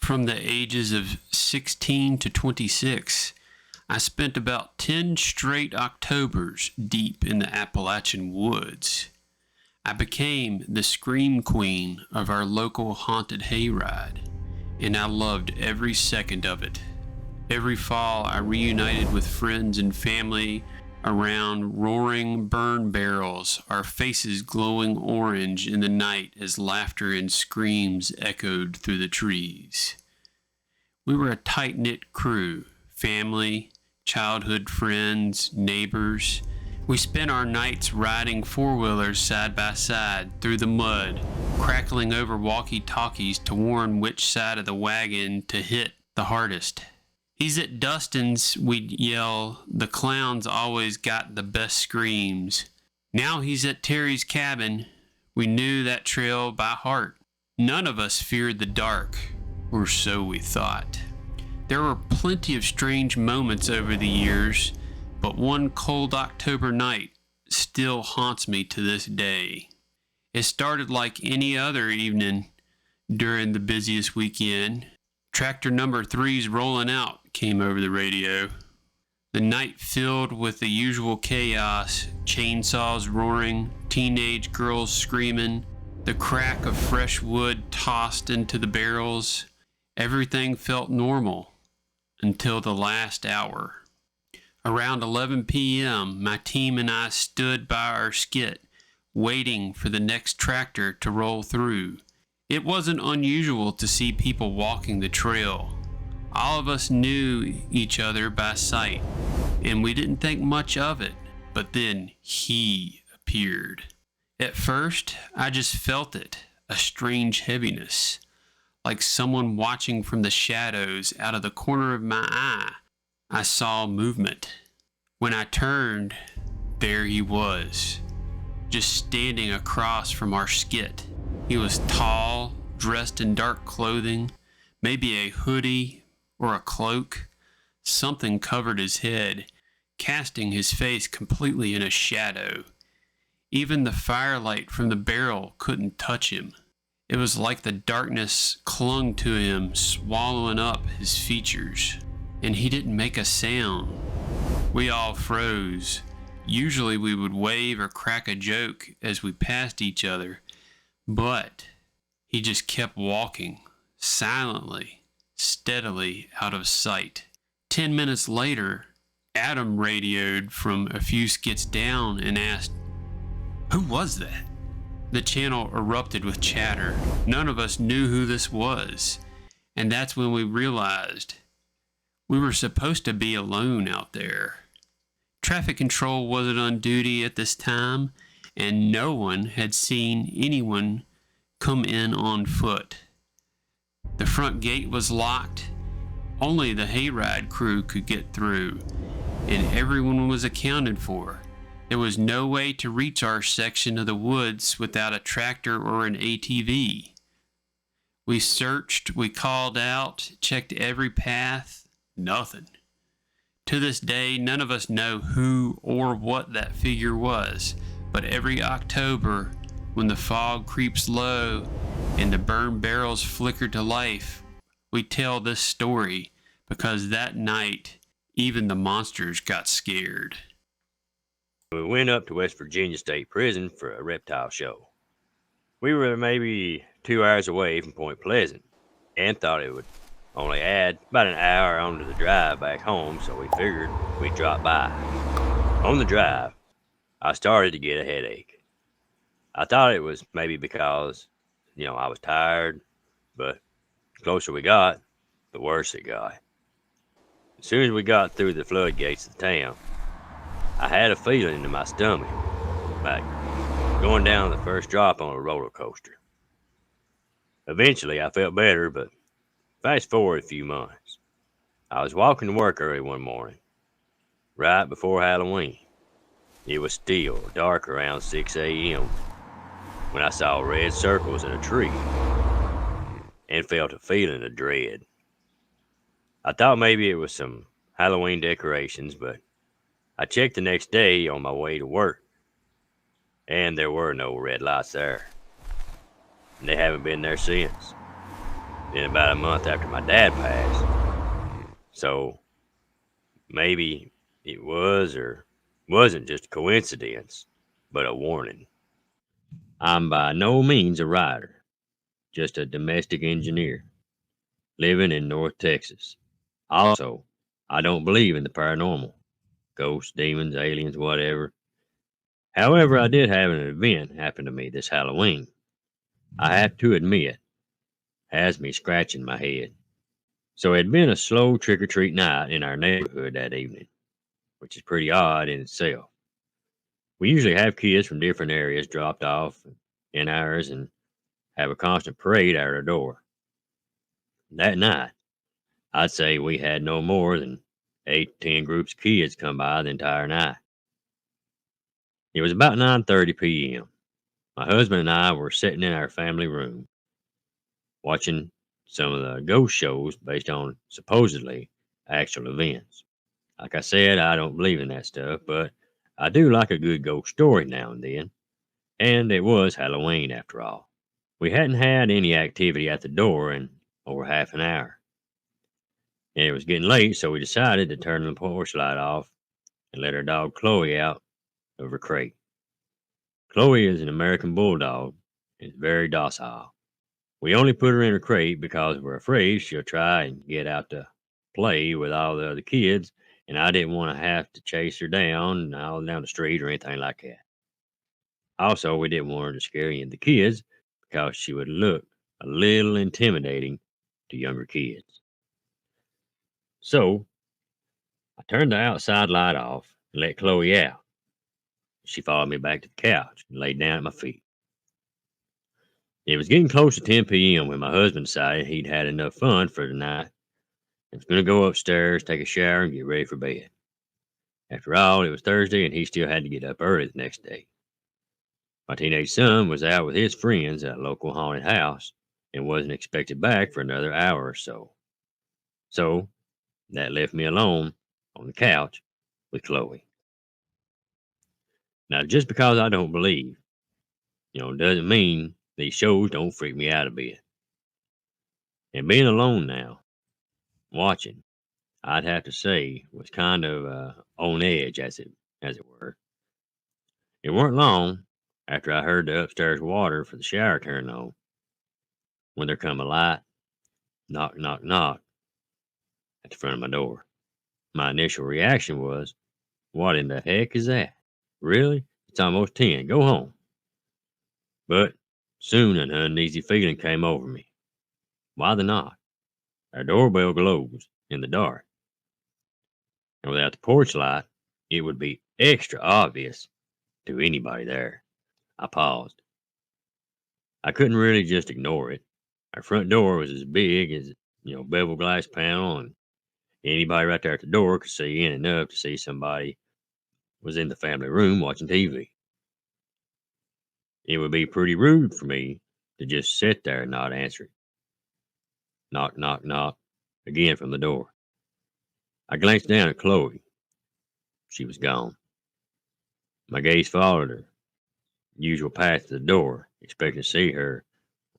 From the ages of 16 to 26, I spent about 10 straight Octobers deep in the Appalachian woods. I became the scream queen of our local haunted hayride, and I loved every second of it. Every fall, I reunited with friends and family around roaring burn barrels, our faces glowing orange in the night as laughter and screams echoed through the trees. We were a tight-knit crew, family, childhood friends, neighbors. We spent our nights riding four-wheelers side by side through the mud, crackling over walkie-talkies to warn which side of the wagon to hit the hardest. He's at Dustin's, we'd yell. The clowns always got the best screams. Now he's at Terry's cabin. We knew that trail by heart. None of us feared the dark, or so we thought. There were plenty of strange moments over the years, but one cold October night still haunts me to this day. It started like any other evening during the busiest weekend. Tractor number 3's rolling out came over the radio. The night filled with the usual chaos, chainsaws roaring, teenage girls screaming, the crack of fresh wood tossed into the barrels. Everything felt normal until the last hour. Around 11 p.m., my team and I stood by our skit, waiting for the next tractor to roll through. It wasn't unusual to see people walking the trail. All of us knew each other by sight, and we didn't think much of it, but then he appeared. At first, I just felt it, a strange heaviness, like someone watching from the shadows out of the corner of my eye. I saw movement. When I turned, there he was, just standing across from our skit. He was tall, dressed in dark clothing, maybe a hoodie or a cloak. Something covered his head, casting his face completely in a shadow. Even the firelight from the barrel couldn't touch him. It was like the darkness clung to him, swallowing up his features. And he didn't make a sound. We all froze. Usually we would wave or crack a joke as we passed each other, but he just kept walking, silently, steadily out of sight. 10 minutes later, Adam radioed from a few skits down and asked, "Who was that?" The channel erupted with chatter. None of us knew who this was, and that's when we realized we were supposed to be alone out there. Traffic control wasn't on duty at this time, and no one had seen anyone come in on foot. The front gate was locked. Only the hayride crew could get through, and everyone was accounted for. There was no way to reach our section of the woods without a tractor or an ATV. We searched, we called out, checked every path. Nothing. To this day, none of us know who or what that figure was, but every October, when the fog creeps low and the burned barrels flicker to life, we tell this story because that night, even the monsters got scared. We went up to West Virginia State Prison for a reptile show. We were maybe 2 hours away from Point Pleasant and thought it would only add about an hour onto the drive back home, so we figured we'd drop by. On the drive, I started to get a headache. I thought it was maybe because, I was tired, but the closer we got, the worse it got. As soon as we got through the floodgates of the town, I had a feeling in my stomach, like going down the first drop on a roller coaster. Eventually, I felt better, but fast forward a few months. I was walking to work early one morning, right before Halloween. It was still dark around 6 a.m. when I saw red circles in a tree and felt a feeling of dread. I thought maybe it was some Halloween decorations, but I checked the next day on my way to work, and there were no red lights there. And they haven't been there since. Then about a month after my dad passed. So maybe it was or wasn't just a coincidence, but a warning. I'm by no means a writer, just a domestic engineer living in North Texas. Also, I don't believe in the paranormal, ghosts, demons, aliens, whatever. However, I did have an event happen to me this Halloween. I have to admit, has me scratching my head. So it had been a slow trick or treat night in our neighborhood that evening, which is pretty odd in itself. We usually have kids from different areas dropped off in ours and have a constant parade at our door. That night, I'd say we had no more than 8 to 10 groups of kids come by the entire night. It was about 9:30 p.m. My husband and I were sitting in our family room watching some of the ghost shows based on supposedly actual events. Like I said, I don't believe in that stuff, but I do like a good ghost story now and then, and it was Halloween after all. We hadn't had any activity at the door in over half an hour, and it was getting late, so we decided to turn the porch light off and let our dog Chloe out of her crate. Chloe is an American bulldog and is very docile. We only put her in her crate because we're afraid she'll try and get out to play with all the other kids, and I didn't want to have to chase her down all down the street or anything like that. Also, we didn't want her to scare any of the kids because she would look a little intimidating to younger kids. So I turned the outside light off and let Chloe out. She followed me back to the couch and laid down at my feet. It was getting close to 10 p.m. when my husband decided he'd had enough fun for the night and was going to go upstairs, take a shower, and get ready for bed. After all, it was Thursday and he still had to get up early the next day. My teenage son was out with his friends at a local haunted house and wasn't expected back for another hour or so. So that left me alone on the couch with Chloe. Now, just because I don't believe, doesn't mean these shows don't freak me out a bit. And being alone now, watching, I'd have to say, was kind of on edge, as it were. It weren't long after I heard the upstairs water for the shower turn on when there come a light knock, knock, knock at the front of my door. My initial reaction was, "What in the heck is that? Really? It's almost 10. Go home." But soon an uneasy feeling came over me. Why the knock? Our doorbell glows in the dark, and without the porch light, it would be extra obvious to anybody there. I paused. I couldn't really just ignore it. Our front door was as big as, bevel glass panel, and anybody right there at the door could see in enough to see somebody was in the family room watching TV. It would be pretty rude for me to just sit there and not answer it. Knock, knock, knock, again from the door. I glanced down at Chloe. She was gone. My gaze followed her usual path to the door, expecting to see her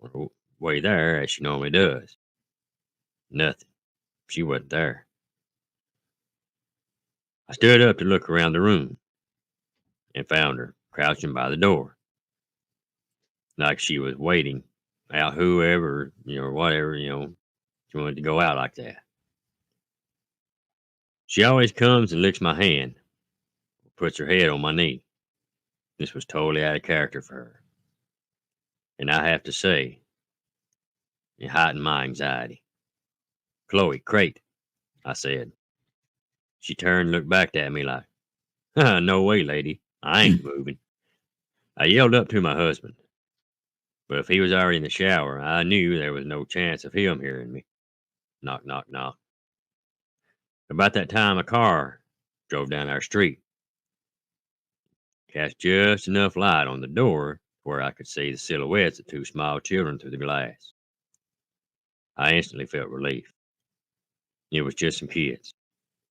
on her way there as she normally does. Nothing. She wasn't there. I stood up to look around the room and found her crouching by the door, like she was waiting out whoever, or whatever, she wanted to go out like that. She always comes and licks my hand, puts her head on my knee. This was totally out of character for her. And I have to say, it heightened my anxiety. "Chloe, crate," I said. She turned and looked back at me like, "No way, lady. I ain't moving." I yelled up to my husband, but if he was already in the shower, I knew there was no chance of him hearing me. Knock, knock, knock. About that time, a car drove down our street, cast just enough light on the door where I could see the silhouettes of 2 small children through the glass. I instantly felt relief. It was just some kids,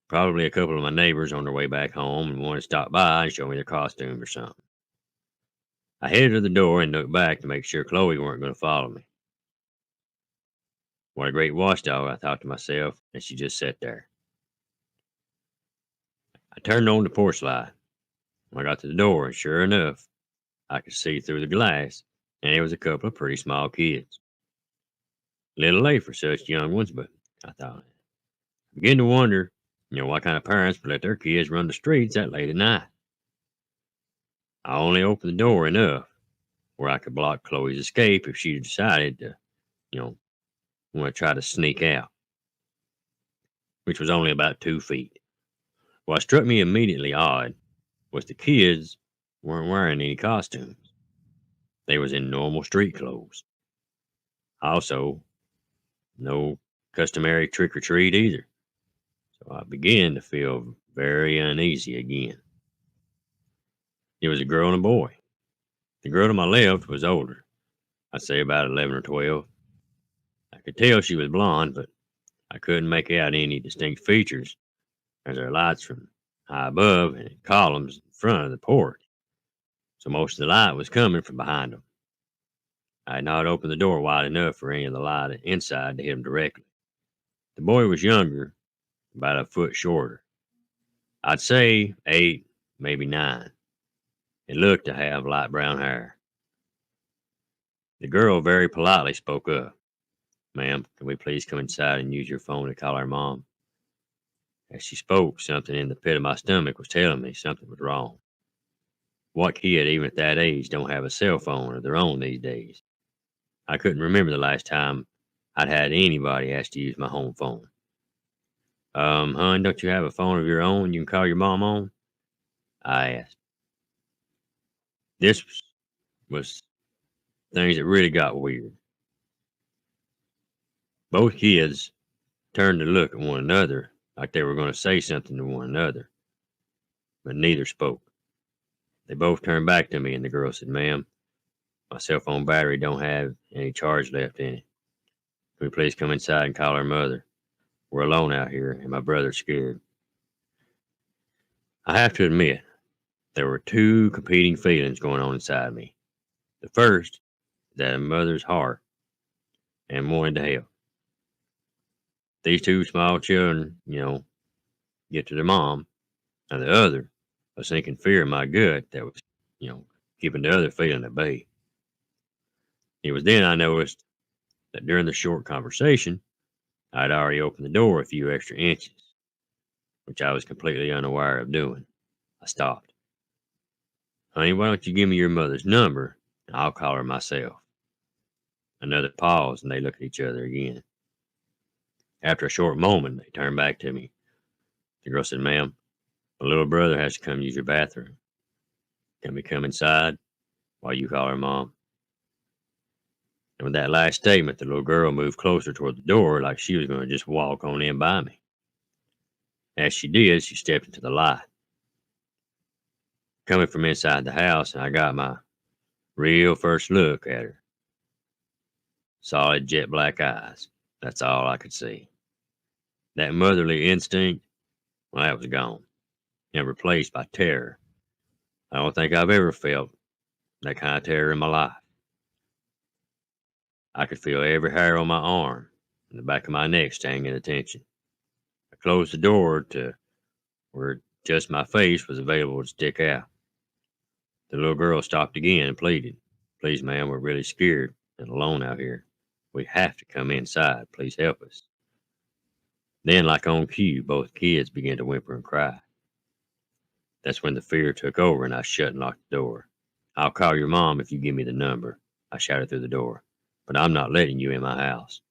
probably a couple of my neighbors on their way back home and wanted to stop by and show me their costumes or something. I headed to the door and looked back to make sure Chloe weren't going to follow me. What a great watchdog, I thought to myself as she just sat there. I turned on the porch light. When I got to the door, and sure enough, I could see through the glass, and it was a couple of pretty small kids. A little late for such young ones, but I thought, I began to wonder, what kind of parents would let their kids run the streets that late at night. I only opened the door enough where I could block Chloe's escape if she decided to, want to try to sneak out, which was only about 2 feet. What struck me immediately odd was the kids weren't wearing any costumes. They was in normal street clothes. Also, no customary trick or treat either. So I began to feel very uneasy again. It was a girl and a boy. The girl to my left was older. I'd say about 11 or 12. I could tell she was blonde, but I couldn't make out any distinct features as there were lights from high above and columns in front of the porch. So most of the light was coming from behind them. I had not opened the door wide enough for any of the light inside to hit them directly. The boy was younger, about a foot shorter. I'd say 8, maybe 9. He looked to have light brown hair. The girl very politely spoke up. "Ma'am, can we please come inside and use your phone to call our mom?" As she spoke, something in the pit of my stomach was telling me something was wrong. What kid, even at that age, don't have a cell phone of their own these days? I couldn't remember the last time I'd had anybody ask to use my home phone. Hon, don't you have a phone of your own you can call your mom on?" I asked. This was things that really got weird. Both kids turned to look at one another like they were going to say something to one another, but neither spoke. They both turned back to me, and the girl said, "Ma'am, my cell phone battery don't have any charge left in it. Can we please come inside and call our mother? We're alone out here, and my brother's scared." I have to admit, there were two competing feelings going on inside me. The first, that a mother's heart and wanting to help. These two small children, get to their mom, and the other, a sinking fear in my gut that was, keeping the other feeling at bay. It was then I noticed that during the short conversation, I'd already opened the door a few extra inches, which I was completely unaware of doing. I stopped. "Honey, why don't you give me your mother's number, and I'll call her myself." Another pause, and they looked at each other again. After a short moment, they turned back to me. The girl said, "Ma'am, my little brother has to come use your bathroom. Can we come inside while you call her mom?" And with that last statement, the little girl moved closer toward the door like she was going to just walk on in by me. As she did, she stepped into the light. Coming from inside the house, and I got my real first look at her. Solid jet black eyes. That's all I could see. That motherly instinct, well, that was gone and replaced by terror. I don't think I've ever felt that kind of terror in my life. I could feel every hair on my arm and the back of my neck staying at attention. I closed the door to where just my face was available to stick out. The little girl stopped again and pleaded, "Please, ma'am, we're really scared and alone out here. We have to come inside. Please help us." Then, like on cue, both kids began to whimper and cry. That's when the fear took over and I shut and locked the door. "I'll call your mom if you give me the number," I shouted through the door, "but I'm not letting you in my house."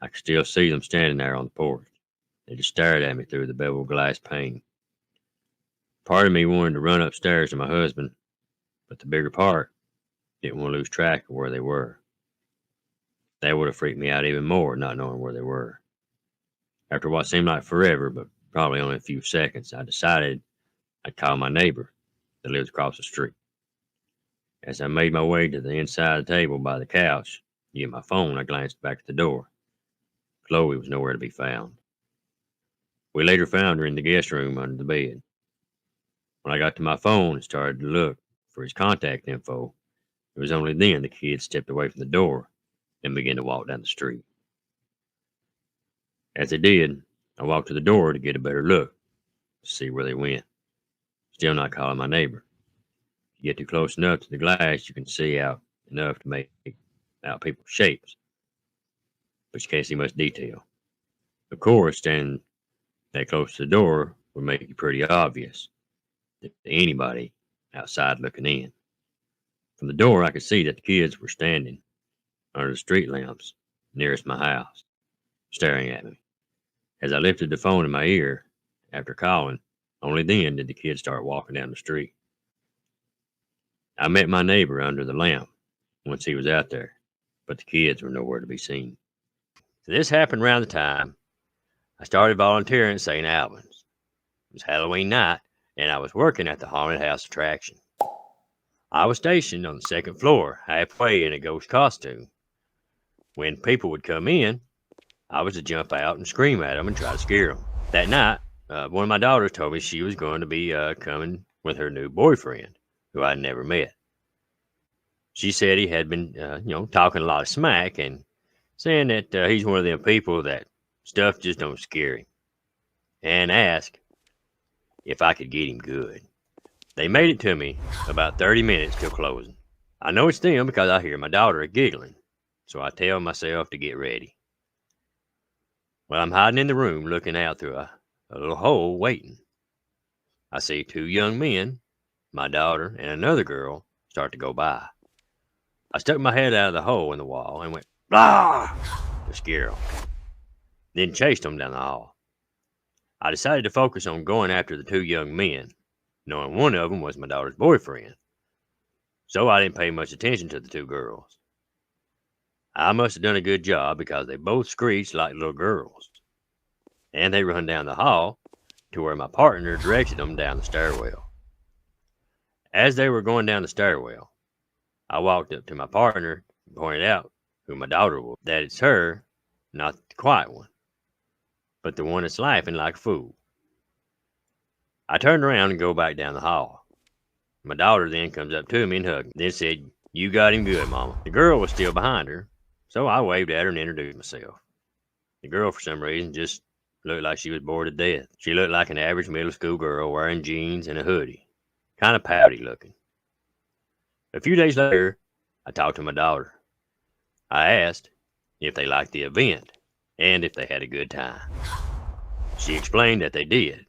I could still see them standing there on the porch. They just stared at me through the beveled glass pane. Part of me wanted to run upstairs to my husband, but the bigger part didn't want to lose track of where they were. That would have freaked me out even more, not knowing where they were. After what seemed like forever, but probably only a few seconds, I decided I'd call my neighbor that lives across the street. As I made my way to the inside of the table by the couch to get my phone, I glanced back at the door. Chloe was nowhere to be found. We later found her in the guest room under the bed. When I got to my phone and started to look for his contact info, it was only then the kid stepped away from the door and began to walk down the street. As they did, I walked to the door to get a better look, to see where they went. Still not calling my neighbor. If you get too close enough to the glass, you can see out enough to make out people's shapes, but you can't see much detail. Of course, standing that close to the door would make it pretty obvious to anybody outside looking in. From the door, I could see that the kids were standing under the street lamps nearest my house, staring at me. As I lifted the phone in my ear after calling, only then did the kids start walking down the street. I met my neighbor under the lamp once he was out there, but the kids were nowhere to be seen. So this happened around the time I started volunteering at St. Albans. It was Halloween night, and I was working at the haunted house attraction. I was stationed on the second floor, halfway in a ghost costume. When people would come in, I was to jump out and scream at them and try to scare them. That night, one of my daughters told me she was going to be coming with her new boyfriend, who I'd never met. She said he had been, talking a lot of smack and saying that he's one of them people that stuff just don't scare him, and asked if I could get him good. They made it to me about 30 minutes till closing. I know it's them because I hear my daughter giggling, so I tell myself to get ready. Well, I'm hiding in the room looking out through a little hole waiting. I see two young men, my daughter and another girl, start to go by. I stuck my head out of the hole in the wall and went, "Blah!" to scare them. Then chased them down the hall. I decided to focus on going after the two young men, knowing one of them was my daughter's boyfriend. So I didn't pay much attention to the two girls. I must have done a good job because they both screeched like little girls. And they run down the hall to where my partner directed them down the stairwell. As they were going down the stairwell, I walked up to my partner and pointed out who my daughter was. That it's her, not the quiet one, but the one that's laughing like a fool. I turned around and go back down the hall. My daughter then comes up to me and hugged me, then said, "You got him good, Mama." The girl was still behind her, so I waved at her and introduced myself. The girl, for some reason, just looked like she was bored to death. She looked like an average middle school girl wearing jeans and a hoodie, kind of pouty looking. A few days later, I talked to my daughter. I asked if they liked the event and if they had a good time. She explained that they did.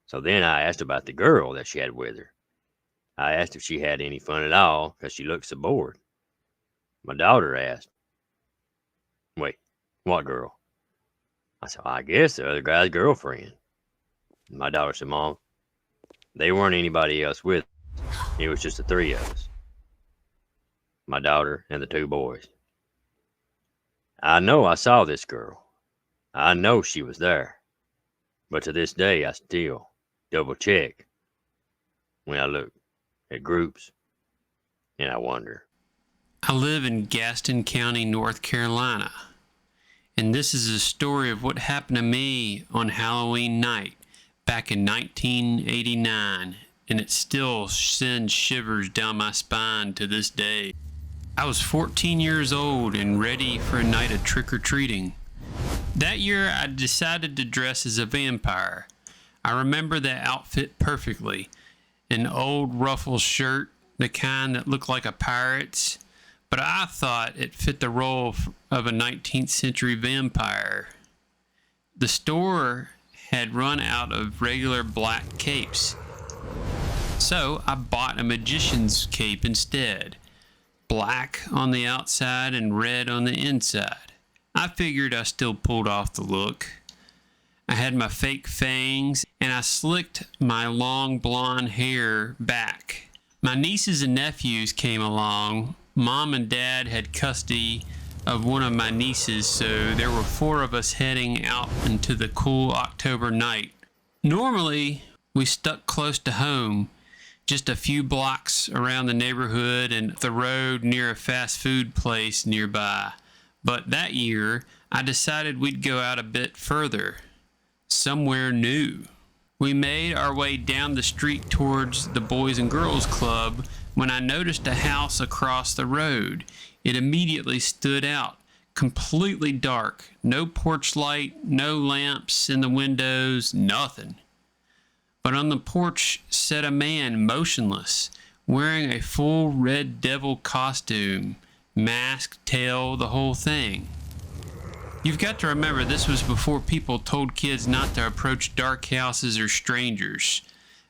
So then I asked about the girl that she had with her. I asked if she had any fun at all because she looked so bored. My daughter asked, "Wait, what girl?" I said, "I guess the other guy's girlfriend." My daughter said, "Mom, they weren't anybody else with us. It was just the three of us. My daughter and the two boys. I know I saw this girl. I know she was there. But to this day, I still double check when I look at groups and I wonder." I live in Gaston County, North Carolina, and this is a story of what happened to me on Halloween night back in 1989, and it still sends shivers down my spine to this day. I was 14 years old and ready for a night of trick-or-treating. That year, I decided to dress as a vampire. I remember that outfit perfectly. An old ruffled shirt, the kind that looked like a pirate's, but I thought it fit the role of a 19th century vampire. The store had run out of regular black capes, so I bought a magician's cape instead. Black on the outside and red on the inside. I figured I still pulled off the look. I had my fake fangs, and I slicked my long blonde hair back. My nieces and nephews came along. Mom and Dad had custody of one of my nieces, so there were 4 of us heading out into the cool October night. Normally, we stuck close to home, just a few blocks around the neighborhood and up the road near a fast food place nearby. But that year, I decided we'd go out a bit further, somewhere new. We made our way down the street towards the Boys and Girls Club when I noticed a house across the road. It immediately stood out, completely dark. No porch light, no lamps in the windows, nothing. But on the porch sat a man motionless, wearing a full red devil costume, mask, tail, the whole thing. You've got to remember this was before people told kids not to approach dark houses or strangers.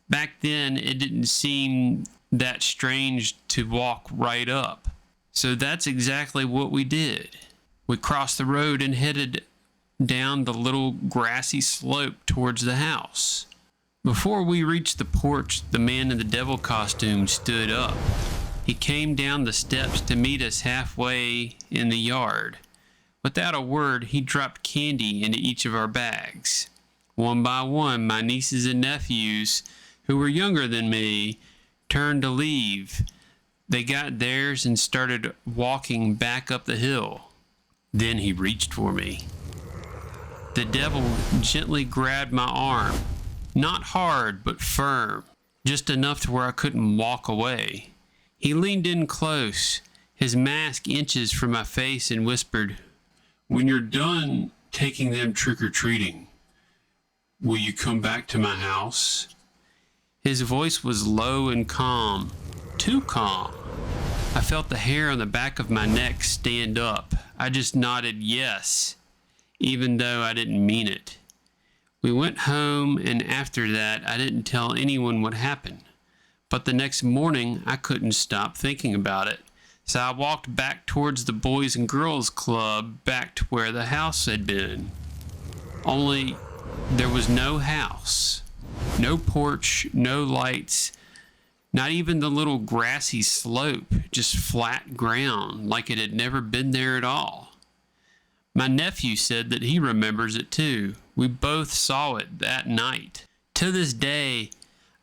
Back then, it didn't seem that strange to walk right up. So that's exactly what we did. We crossed the road and headed down the little grassy slope towards the house. Before we reached the porch, the man in the devil costume stood up. He came down the steps to meet us halfway in the yard. Without a word, he dropped candy into each of our bags. One by one, my nieces and nephews, who were younger than me, turned to leave. They got theirs and started walking back up the hill. Then he reached for me. The devil gently grabbed my arm. Not hard, but firm, just enough to where I couldn't walk away. He leaned in close, his mask inches from my face, and whispered, "When you're done taking them trick-or-treating, will you come back to my house?" His voice was low and calm, too calm. I felt the hair on the back of my neck stand up. I just nodded yes, even though I didn't mean it. We went home, and after that, I didn't tell anyone what happened. But the next morning, I couldn't stop thinking about it. So I walked back towards the Boys and Girls Club, back to where the house had been. Only there was no house, no porch, no lights, not even the little grassy slope, just flat ground, like it had never been there at all. My nephew said that he remembers it too. We both saw it that night. To this day,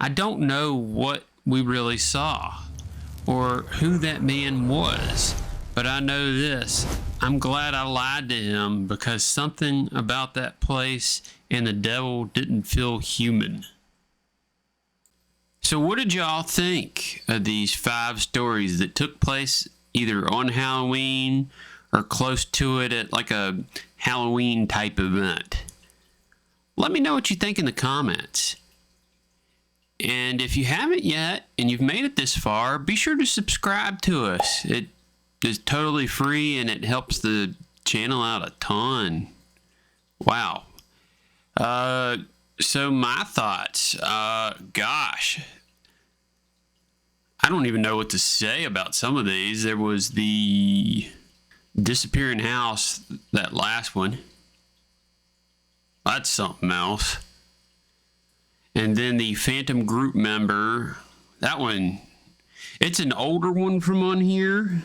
I don't know what we really saw or who that man was, but I know this. I'm glad I lied to him because something about that place and the devil didn't feel human. So what did y'all think of these 5 stories that took place either on Halloween or close to it at like a Halloween type event? Let me know what you think in the comments. And if you haven't yet and you've made it this far, be sure to subscribe to us. It is totally free and it helps the channel out a ton. Wow. So my thoughts, gosh, I don't even know what to say about some of these. There was the disappearing house, that last one. That's something else. And then the phantom group member, that one, it's an older one from on here,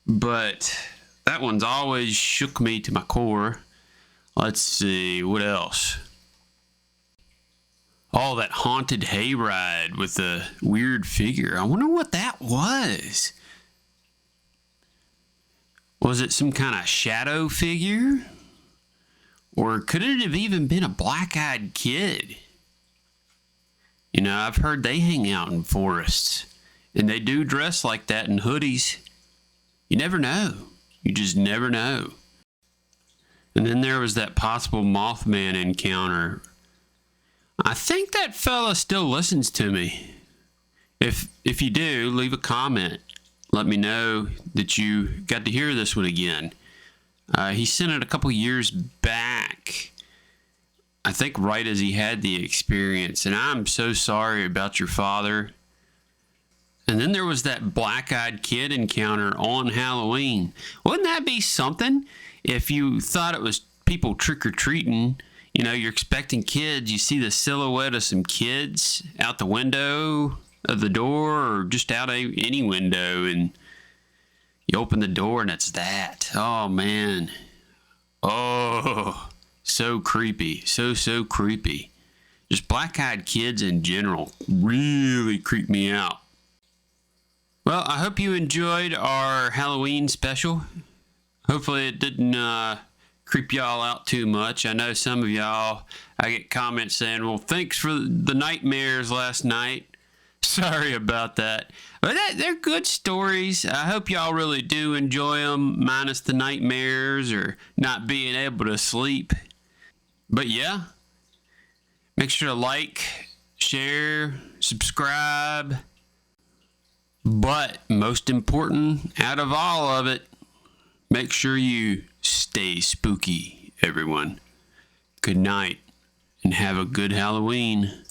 but that one's always shook me to my core. Let's see, what else? Oh, that haunted hayride with the weird figure. I wonder what that was. Was it some kind of shadow figure? Or could it have even been a black-eyed kid? You know, I've heard they hang out in forests, and they do dress like that in hoodies. You never know. You just never know. And then there was that possible Mothman encounter. I think that fella still listens to me. If you do, leave a comment. Let me know that you got to hear this one again. He sent it a couple years back. I think right as he had the experience. And I'm so sorry about your father. And then there was that black-eyed kid encounter on Halloween. Wouldn't that be something? If you thought it was people trick-or-treating, you know, you're expecting kids, you see the silhouette of some kids out the window of the door or just out any window, and you open the door and it's that. Oh, man. Oh, so creepy. So creepy. Just black-eyed kids in general really creep me out. Well, I hope you enjoyed our Halloween special. Hopefully it didn't creep y'all out too much. I know some of y'all, I get comments saying, well, thanks for the nightmares last night. Sorry about that. But they're good stories. I hope y'all really do enjoy them, minus the nightmares or not being able to sleep. But yeah, make sure to like, share, subscribe. But most important, out of all of it, make sure you stay spooky, everyone. Good night, and have a good Halloween.